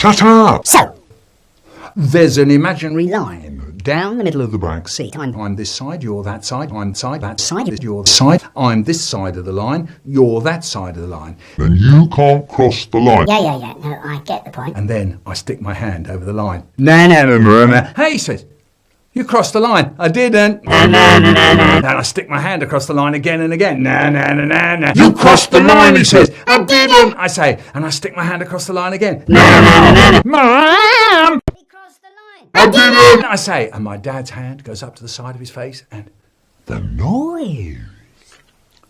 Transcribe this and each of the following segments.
Shut up! So, there's an imaginary line down the middle of the back seat. I'm this side, you're that side, I'm that side, you're this side, I'm this side of the line, you're that side of the line. Then you can't cross the line. Yeah, no, I get the point. And then I stick my hand over the line. No. Hey, he says, you crossed the line. I didn't. No. And I stick my hand across the line again and again. No. You crossed the line, he says. I didn't. I say, and I stick my hand across the line again. No. Mom! He crossed the line. I didn't. I say, and my dad's hand goes up to the side of his face, and The noise.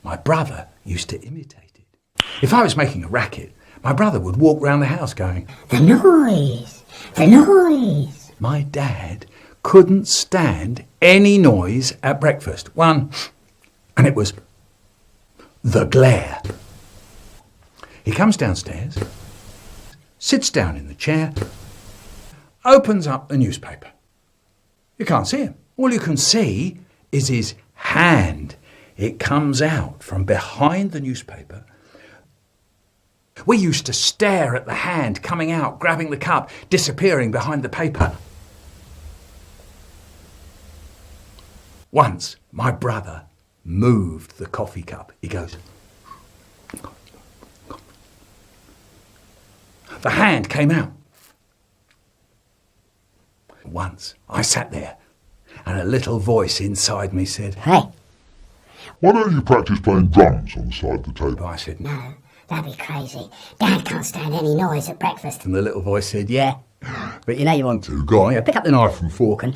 my brother used to imitate it. If I was making a racket, my brother would walk round the house going, The noise. The noise. my dad couldn't stand any noise at breakfast. One, and it was the glare. He comes downstairs, sits down in the chair, opens up the newspaper. You can't see him. All you can see is his hand. It comes out from behind the newspaper. We used to stare at the hand coming out, grabbing the cup, disappearing behind the paper. Once, my brother moved the coffee cup. He goes, the hand came out. Once, I sat there, and a little voice inside me said, Hey, Why don't you practice playing drums on the side of the table? I said, no, that'd be crazy. Dad can't stand any noise at breakfast. and the little voice said, yeah, but you know you want to. Go on, yeah, pick up the knife and fork and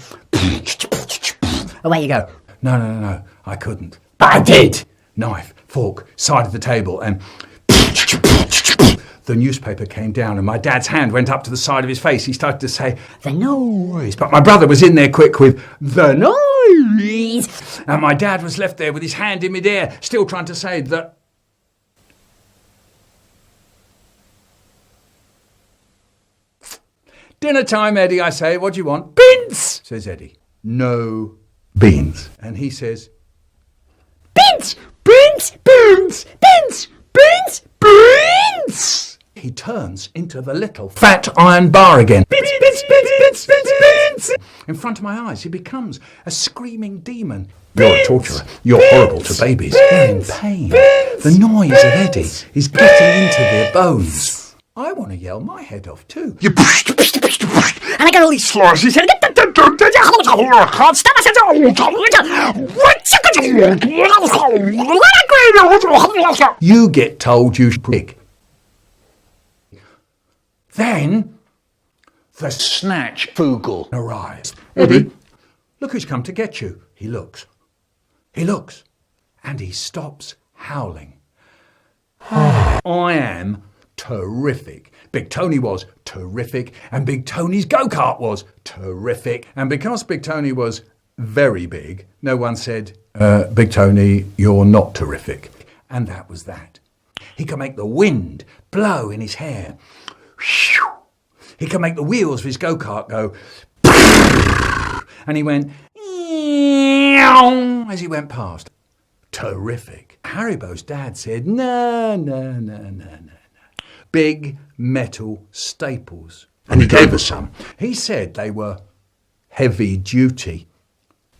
away you go. No, I couldn't. But I did! Knife, fork, side of the table, and the newspaper came down and my dad's hand went up to the side of his face. He started to say, the noise. But my brother was in there quick with, the noise. And my dad was left there with his hand in midair, still trying to say that. Dinner time, Eddie, I say. What do you want? Beans, says Eddie. No beans. And he says, beans, beans, beans, beans, beans, beans. He turns into the little fat iron bar again. Beans, beans, beans, beans, beans, beans. In front of my eyes, he becomes a screaming demon. You're a torturer. You're horrible to babies. They're in pain. The noise of Eddie is getting into their bones. I want to yell my head off too. You And I got all these slices. You get told you prick. Then the snatch Fugel arrives. Eddie, look who's come to get you. He looks, and he stops howling. I am terrific. Big Tony was terrific, and Big Tony's go-kart was terrific. And because Big Tony was very big, no one said, Big Tony, you're not terrific. And that was that. He could make the wind blow in his hair. He could make the wheels of his go-kart go. And he went as he went past. Terrific. Haribo's dad said, no. Big metal staples. And he gave us some. He said they were heavy duty.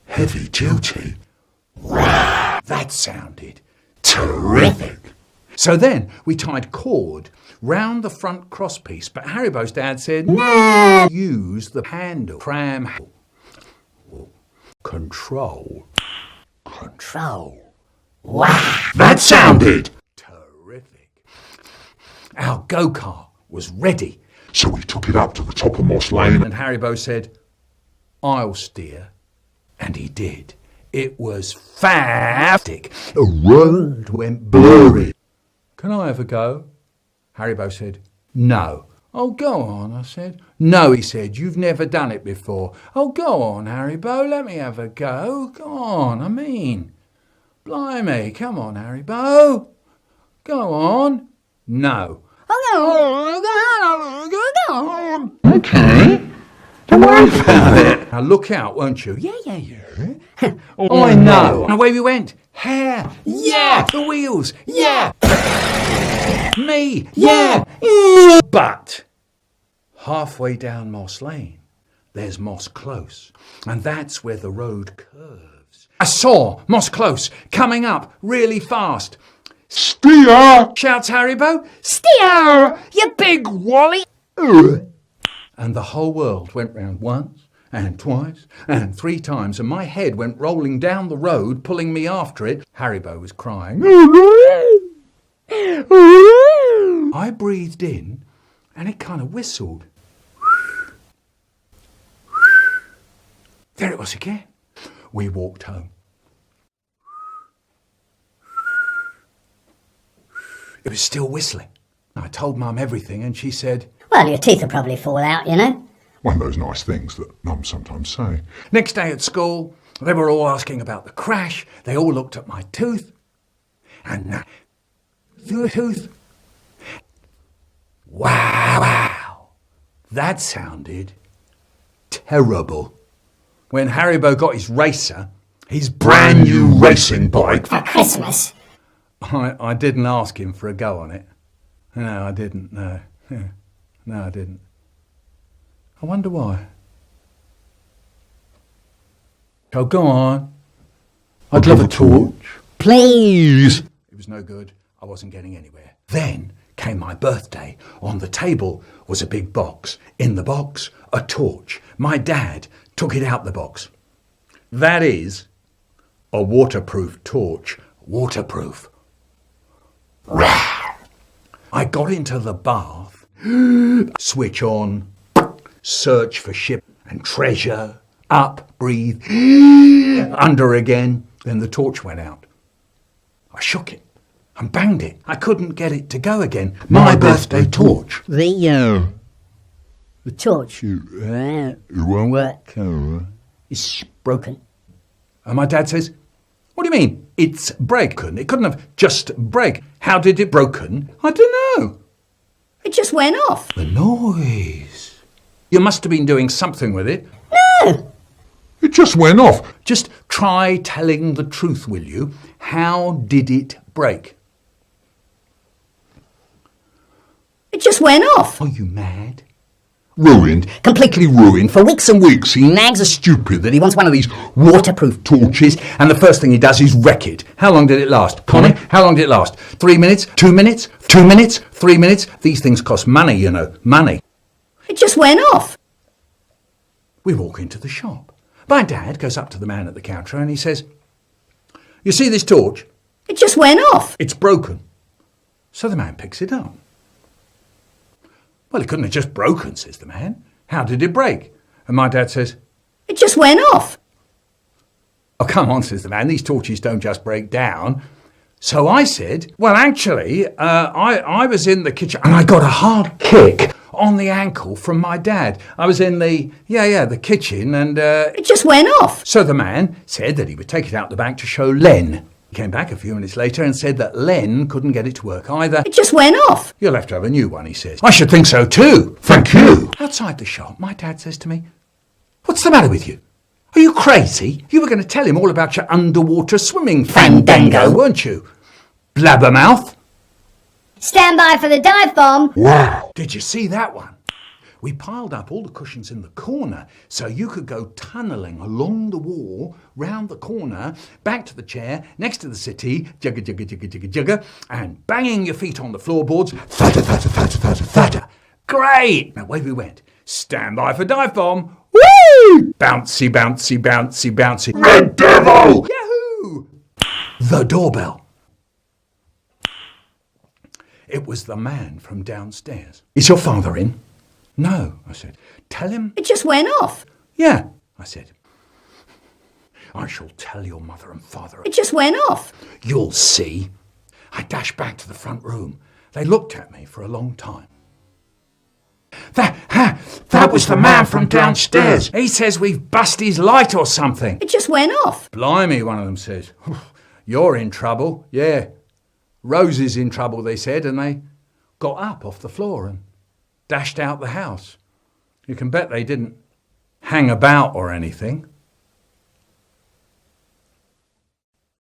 Heavy duty? That sounded terrific. So then we tied cord round the front crosspiece, but Haribo's dad said, no, use the handle, pram handle. Control. Wow. That sounded. Terrific. Our go-kart was ready. So we took it up to the top of Moss Lane. And Haribo said, I'll steer. And he did. It was fantastic. The road went blurry. Can I have a go? Haribo said, no. Oh, go on, I said. No, he said, you've never done it before. Oh, go on, Haribo, let me have a go. Go on, I mean. Blimey, come on, Haribo. Go on. No. Okay. Don't worry about it. Now look out, won't you? Yeah. I know. And away we went. Hair. Yeah. The wheels. Yeah. Me. Yeah. But Halfway down Moss Lane, there's Moss Close, and that's where the road curves. I saw Moss Close coming up really fast. Steer! Shouts Haribo. Steer, you big wally. And the whole world went round once and twice and 3 times, and my head went rolling down the road, pulling me after it. Haribo was crying. I breathed in, and it kind of whistled. There it was again. We walked home. It was still whistling. I told Mum everything, and she said, Well, your teeth will probably fall out, you know. One of those nice things that mums sometimes say. Next day at school, they were all asking about the crash. They all looked at my tooth. And the tooth. Wow. That sounded terrible. When Haribo got his racer, his brand new racing bike, For Christmas. I didn't ask him for a go on it. No, I didn't, no. No, I didn't. I wonder why. Oh, go on. I'd love a torch. Please. It was no good. I wasn't getting anywhere. Then came my birthday. On the table was a big box. In the box, a torch. My dad took it out the box. That is a waterproof torch. Waterproof. I got into the bath, switch on, search for ship and treasure, up, breathe, under again. Then the torch went out. I shook it and banged it. I couldn't get it to go again. My birthday torch. The torch. It won't work. It's broken. And my dad says, what do you mean? It's broken. It couldn't have just break. How did it broken? I don't know. It just went off. The noise. You must have been doing something with it. No. It just went off. Just try telling the truth, will you? How did it break? It just went off. Are you mad? Ruined. Completely ruined. For weeks and weeks he nags a stupid that he wants one of these waterproof Torches, and the first thing he does is wreck it. How long did it last? Connie, how long did it last? 3 minutes? 2 minutes? 2 minutes? 3 minutes? These things cost money, you know. Money. It just went off. We walk into the shop. My dad goes up to the man at the counter and he says, you see this torch? It just went off. It's broken. So the man picks it up. Well, it couldn't have just broken, says the man. How did it break? And my dad says, It just went off. oh, come on, says the man. These torches don't just break down. So I said, well, actually, I was in the kitchen and I got a hard kick on the ankle from my dad. I was in the kitchen and... It just went off. So the man said that he would take it out the back to show Len. He came back a few minutes later and said that Len couldn't get it to work either. It just went off. You'll have to have a new one, he says. I should think so too. Thank you. Outside the shop, my dad says to me, what's the matter with you? Are you crazy? You were going to tell him all about your underwater swimming fandango, weren't you? Blabbermouth. Stand by for the dive bomb. Wow. Did you see that one? We piled up all the cushions in the corner so you could go tunnelling along the wall, round the corner, back to the chair, next to the settee, jugga, jugga, jugga, jugga, jugga, and banging your feet on the floorboards, thutter, thutter, thutter, thutter, thutter. Great! Now away we went. Stand by for dive bomb. Woo! Bouncy, bouncy, bouncy, bouncy. Red Devil! Yahoo! The doorbell. It was the man from downstairs. Is your father in? No, I said. Tell him. It just went off. Yeah, I said. I shall tell your mother and father. It just went off. You'll see. I dashed back to the front room. They looked at me for a long time. That was the man from downstairs. He says we've bust his light or something. It just went off. Blimey, one of them says. You're in trouble. Yeah. Rose is in trouble, they said, and they got up off the floor and dashed out the house. You can bet they didn't hang about or anything.